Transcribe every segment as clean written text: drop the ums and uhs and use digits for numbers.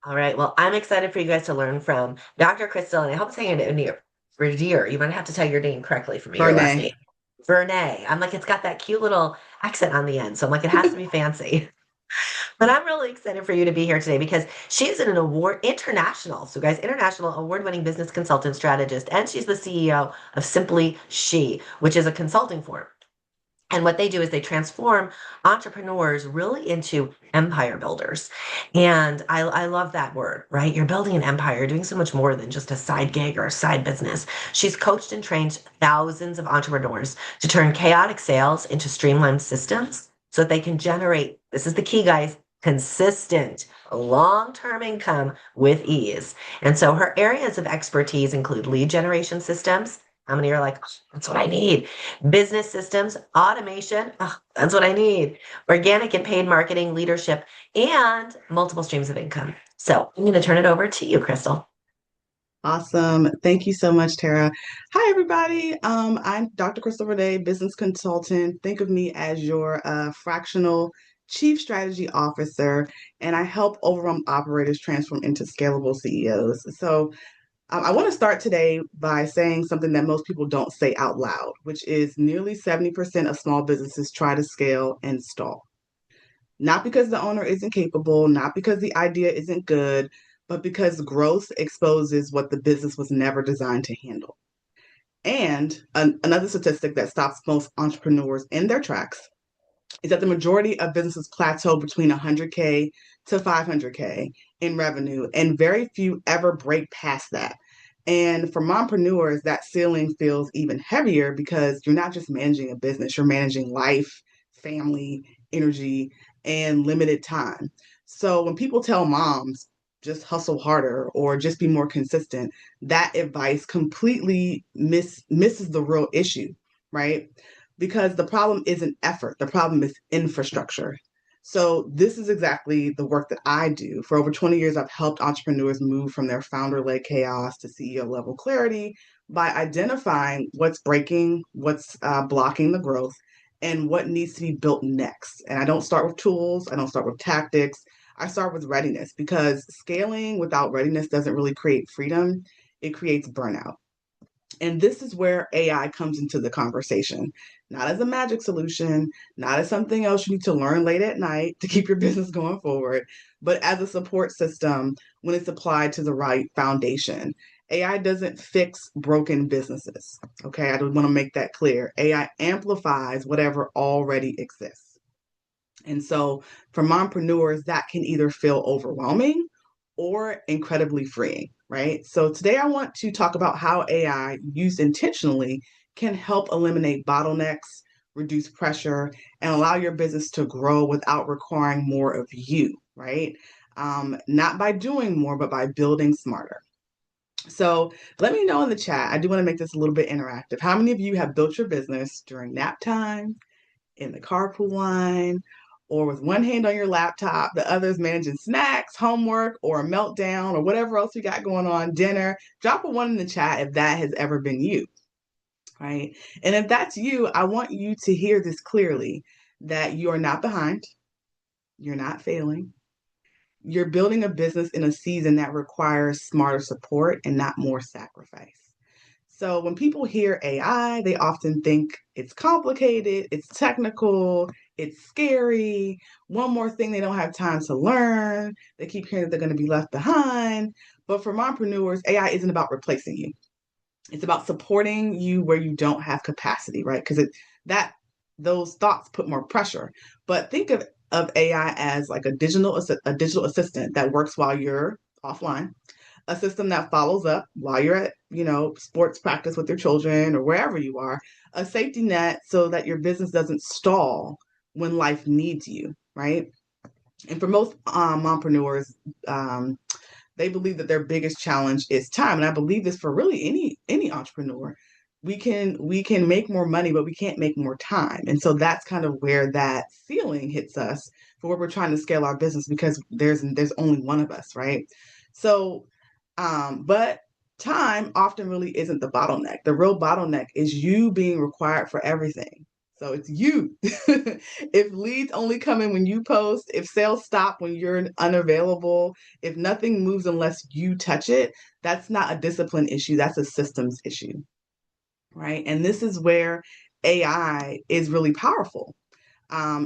All right. Well, I'm excited for you guys to learn from Dr. Krystal, and I hope I'm saying it near Verdier. You might have to tell your name correctly for me, your last Vernay. name. Vernay. I'm like, it's got that cute little accent on the end. So I'm like, it has to be fancy. But I'm really excited for you to be here today because she's an award international, so guys, international award-winning business consultant strategist, and she's the CEO of Simply She, which is a consulting firm. And what they do is they transform entrepreneurs really into empire builders. And I love that word, right? You're building an empire, you're doing so much more than just a side gig or a side business. She's coached and trained thousands of entrepreneurs to turn chaotic sales into streamlined systems so that they can generate, this is the key, guys, consistent long-term income with ease. And so her areas of expertise include lead generation systems. How many are like, "Oh, that's what I need? Business systems, automation. Oh, that's what I need. Organic and paid marketing, leadership, and multiple streams of income. So I'm going to turn it over to you, Krystal. Awesome. Thank you so much, Tara. Hi, everybody. I'm Dr. Krystal Here, business consultant. Think of me as your fractional chief strategy officer, and I help overwhelmed operators transform into scalable CEOs. I want to start today by saying something that most people don't say out loud, which is nearly 70% of small businesses try to scale and stall. Not because the owner isn't capable, not because the idea isn't good, but because growth exposes what the business was never designed to handle. And another statistic that stops most entrepreneurs in their tracks is that the majority of businesses plateau between 100K to 500K in revenue, and very few ever break past that. And for mompreneurs, that ceiling feels even heavier because you're not just managing a business, you're managing life, family, energy, and limited time. So when people tell moms, just hustle harder or just be more consistent, that advice completely misses the real issue, right? Because the problem isn't effort, the problem is infrastructure. So, this is exactly the work that I do. For over 20 years, I've helped entrepreneurs move from their founder led chaos to CEO level clarity by identifying what's breaking, what's blocking the growth, and what needs to be built next. And I don't start with tools, I don't start with tactics. I start with readiness because scaling without readiness doesn't really create freedom, it creates burnout. And this is where AI comes into the conversation, not as a magic solution, not as something else you need to learn late at night to keep your business going forward, but as a support system when it's applied to the right foundation. AI doesn't fix broken businesses. Okay, I want to make that clear. AI amplifies whatever already exists. And so for mompreneurs, that can either feel overwhelming or incredibly freeing, right? So today I want to talk about how AI used intentionally can help eliminate bottlenecks, reduce pressure, and allow your business to grow without requiring more of you, right? Not by doing more, but by building smarter. So let me know in the chat. I do want to make this a little bit interactive. How many of you have built your business during nap time, in the carpool line, or with one hand on your laptop, the other is managing snacks, homework, or a meltdown, or whatever else you got going on, dinner? Drop a one in the chat if that has ever been you, right? And if that's you, I want you to hear this clearly that you are not behind, you're not failing. You're building a business in a season that requires smarter support and not more sacrifice. So when people hear AI, they often think it's complicated, it's technical, it's scary. One more thing they don't have time to learn. They keep hearing that they're going to be left behind. But for mompreneurs, AI isn't about replacing you. It's about supporting you where you don't have capacity, right? Because that those thoughts put more pressure. But think of AI as like a digital assistant that works while you're offline, a system that follows up while you're at, sports practice with your children or wherever you are, a safety net so that your business doesn't stall when life needs you, right? And for most mompreneurs, they believe that their biggest challenge is time, and I believe this for really any entrepreneur. We can make more money, but we can't make more time, and so that's kind of where that ceiling hits us for where we're trying to scale our business because there's only one of us, right? So but time often really isn't the bottleneck. The real bottleneck is you being required for everything. So it's you. If leads only come in when you post, if sales stop when you're unavailable, if nothing moves unless you touch it, that's not a discipline issue. That's a systems issue, right? And this is where AI is really powerful.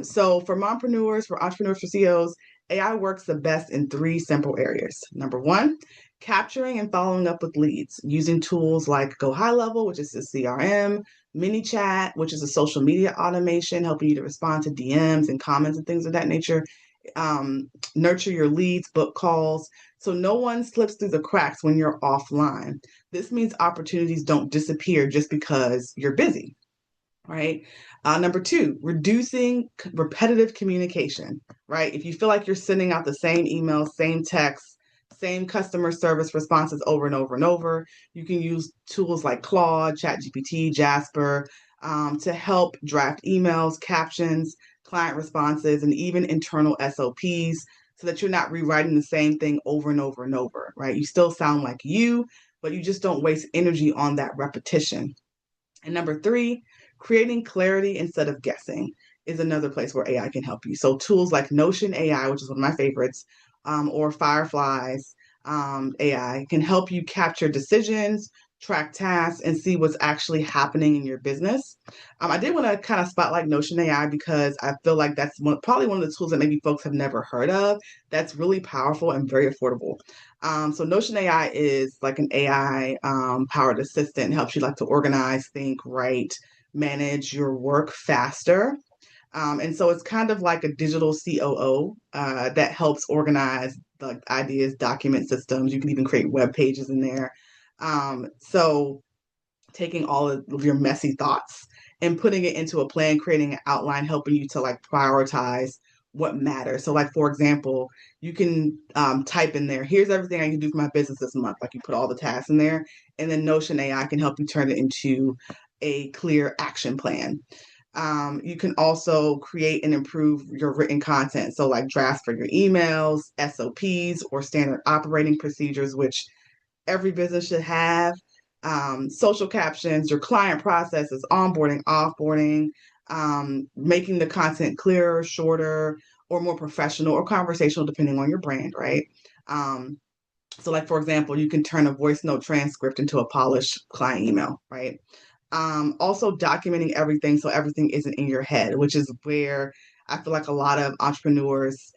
So for mompreneurs, for entrepreneurs, for CEOs, AI works the best in three simple areas. Number one, capturing and following up with leads using tools like Go High Level, which is a CRM, MiniChat, which is a social media automation, helping you to respond to DMs and comments and things of that nature. Nurture your leads, book calls, so no one slips through the cracks when you're offline. This means opportunities don't disappear just because you're busy, right? Number two, reducing repetitive communication, right? If you feel like you're sending out the same email, same text, same customer service responses over and over and over, you can use tools like Claude, ChatGPT, Jasper to help draft emails, captions, client responses, and even internal SOPs so that you're not rewriting the same thing over and over and over, right? You still sound like you, but you just don't waste energy on that repetition. And number three, creating clarity instead of guessing is another place where AI can help you. So tools like Notion AI, which is one of my favorites, or Fireflies AI can help you capture decisions, track tasks, and see what's actually happening in your business. I did want to kind of spotlight Notion AI because I feel like that's probably one of the tools that maybe folks have never heard of. That's really powerful and very affordable. So Notion AI is like an AI powered assistant, helps you like to organize, think, write, manage your work faster. And so it's kind of like a digital COO that helps organize the ideas, document systems. You can even create web pages in there. So taking all of your messy thoughts and putting it into a plan, creating an outline, helping you to like prioritize what matters. So, like for example, you can type in there, here's everything I can do for my business this month. Like you put all the tasks in there, and then Notion AI can help you turn it into a clear action plan. You can also create and improve your written content. So, like drafts for your emails, SOPs, or standard operating procedures, which every business should have. Social captions, your client processes, onboarding, offboarding, making the content clearer, shorter, or more professional or conversational, depending on your brand, right? So, like for example, you can turn a voice note transcript into a polished client email, right? Also documenting everything so everything isn't in your head, which is where I feel like a lot of entrepreneurs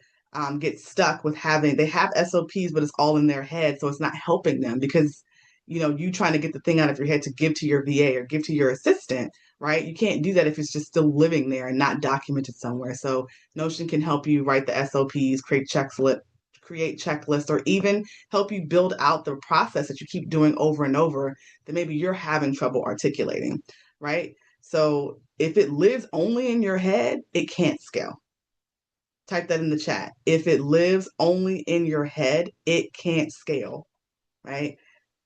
get stuck with they have SOPs, but it's all in their head. So it's not helping them because, you trying to get the thing out of your head to give to your VA or give to your assistant, right? You can't do that if it's just still living there and not documented somewhere. So Notion can help you write the SOPs, create checklists, or even help you build out the process that you keep doing over and over that maybe you're having trouble articulating, right? So if it lives only in your head, it can't scale. Type that in the chat. If it lives only in your head, it can't scale, right?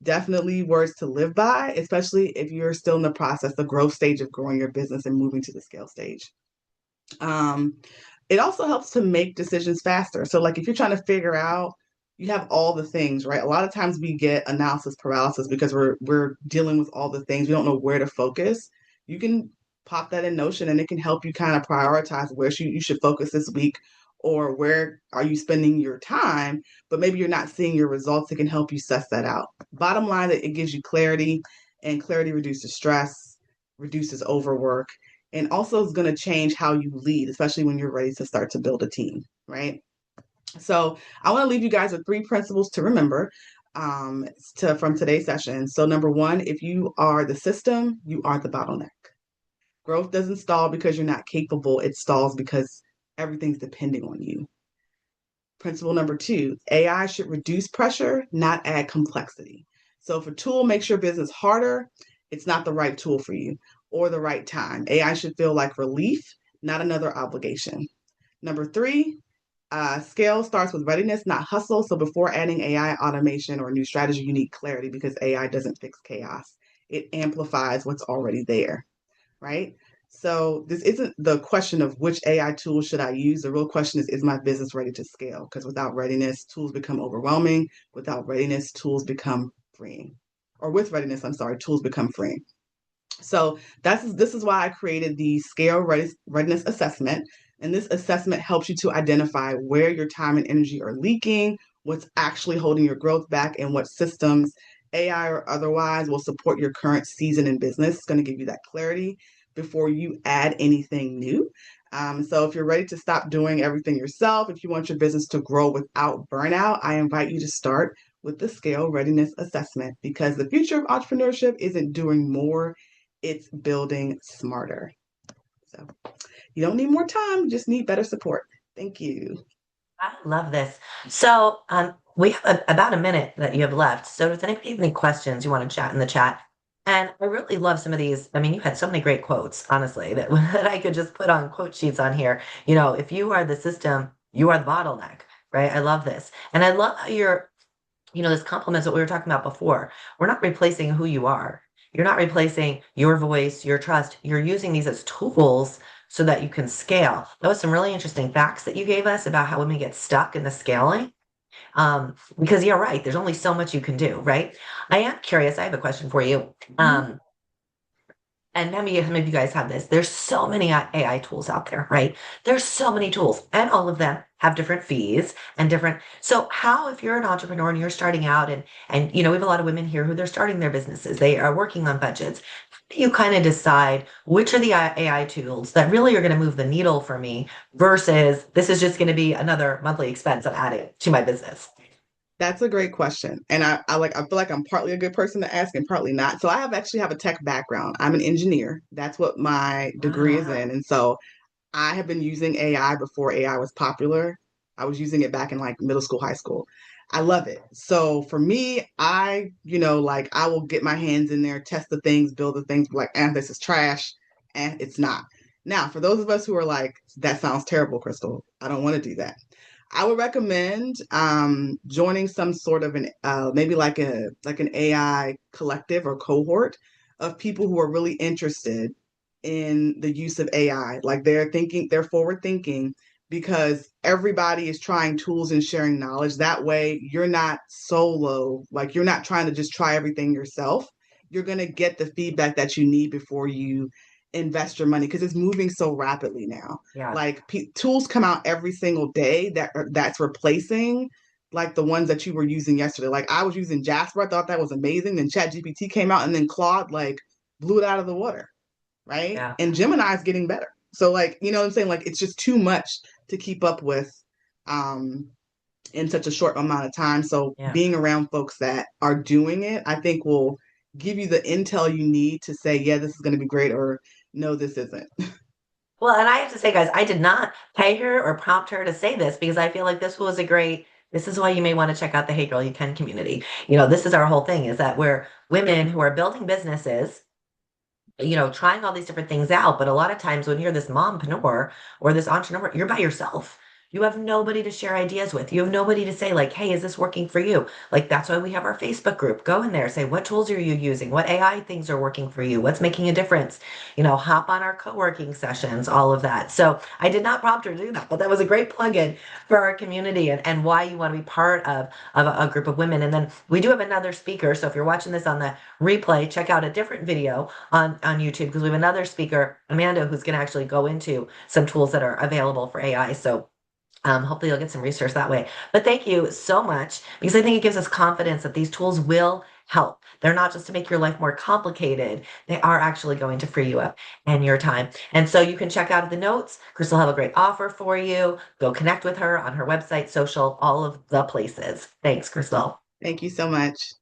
Definitely words to live by, especially if you're still in the process, the growth stage of growing your business and moving to the scale stage. Um, it also helps to make decisions faster. So, like if you're trying to figure out, you have all the things, right? A lot of times we get analysis paralysis because we're dealing with all the things. We don't know where to focus. You can pop that in Notion, and it can help you kind of prioritize where you should focus this week, or where are you spending your time. But maybe you're not seeing your results. It can help you suss that out. Bottom line, that it gives you clarity, and clarity reduces stress, reduces overwork, and also is going to change how you lead, especially when you're ready to start to build a team, right? So I want to leave you guys with three principles to remember from today's session. So number one, if you are the system, you are the bottleneck. Growth doesn't stall because you're not capable. It stalls because everything's depending on you. Principle number two, AI should reduce pressure, not add complexity. So if a tool makes your business harder, it's not the right tool for you or the right time. AI should feel like relief, not another obligation. Number three, scale starts with readiness, not hustle. So before adding AI automation or a new strategy, you need clarity because AI doesn't fix chaos. It amplifies what's already there, right? So this isn't the question of which AI tool should I use. The real question is my business ready to scale? Because without readiness, tools become overwhelming. Without readiness, tools become freeing. Or with readiness, I'm sorry, tools become freeing. So this is why I created the readiness assessment. And this assessment helps you to identify where your time and energy are leaking, what's actually holding your growth back, and what systems, AI or otherwise, will support your current season in business. It's going to give you that clarity before you add anything new. So if you're ready to stop doing everything yourself, if you want your business to grow without burnout, I invite you to start with the Scale Readiness Assessment, because the future of entrepreneurship isn't doing more, it's building smarter. So you don't need more time, you just need better support. Thank you. I love this. So, we have about a minute that you have left. So, does anybody have any questions you want to chat in the chat? And I really love some of these. I mean, you had so many great quotes, honestly, that, that I could just put on quote sheets on here. You know, if you are the system, you are the bottleneck, right? I love this. And I love how you're, this complements what we were talking about before. We're not replacing who you are. You're not replacing your voice, your trust. You're using these as tools so that you can scale. That was some really interesting facts that you gave us about how women get stuck in the scaling. Because you're right, there's only so much you can do, right? I am curious. I have a question for you. Mhm. And maybe some of you guys have this. There's so many AI tools out there, right? There's so many tools, and all of them have different fees and different. So, how, if you're an entrepreneur and you're starting out, and we have a lot of women here who they're starting their businesses, they are working on budgets. How do you kind of decide which are the AI tools that really are going to move the needle for me versus this is just going to be another monthly expense I'm adding to my business? That's a great question. And I feel like I'm partly a good person to ask and partly not. So I actually have a tech background. I'm an engineer. That's what my degree is Ah, in. And so I have been using AI before AI was popular. I was using it back in like middle school, high school. I love it. So for me, like I will get my hands in there, test the things, build the things, be like, this is trash. And it's not. Now, for those of us who are like, that sounds terrible, Krystal, I don't want to do that. I would recommend joining some sort of an maybe like an AI collective or cohort of people who are really interested in the use of AI. Like they're forward thinking, because everybody is trying tools and sharing knowledge. That way, you're not solo. Like you're not trying to just try everything yourself. You're gonna get the feedback that you need before you invest your money, because it's moving so rapidly now. yeah, Like tools come out every single day that's replacing like the ones that you were using yesterday. Like I was using Jasper, I thought that was amazing. Then ChatGPT came out, and then Claude like blew it out of the water, right? yeah, And Gemini is getting better. So like, you know what I'm saying? Like it's just too much to keep up with um in such a short amount of time. So yeah. being around folks that are doing it, I think will give you the intel you need to say, yeah, this is going to be great, or no, this isn't. Well, and I have to say, guys, I did not pay her or prompt her to say this because I feel like this was a great. This is why you may want to check out the Hey Girl You Can community. This is our whole thing is that we're women who are building businesses, trying all these different things out. But a lot of times when you're this mompreneur or this entrepreneur, you're by yourself. You have nobody to share ideas with. You have nobody to say, like, hey, is this working for you? Like, that's why we have our Facebook group. Go in there, say, what tools are you using? What AI things are working for you? What's making a difference? Hop on our co-working sessions, all of that. So I did not prompt her to do that, but that was a great plug-in for our community and why you want to be part of a group of women. And then we do have another speaker. So if you're watching this on the replay, check out a different video on YouTube because we have another speaker, Amanda, who's going to actually go into some tools that are available for AI. So hopefully you'll get some research that way. But thank you so much because I think it gives us confidence that these tools will help. They're not just to make your life more complicated. They are actually going to free you up and your time. And so you can check out the notes. Krystal will have a great offer for you. Go connect with her on her website, social, all of the places. Thanks, Krystal. Thank you so much.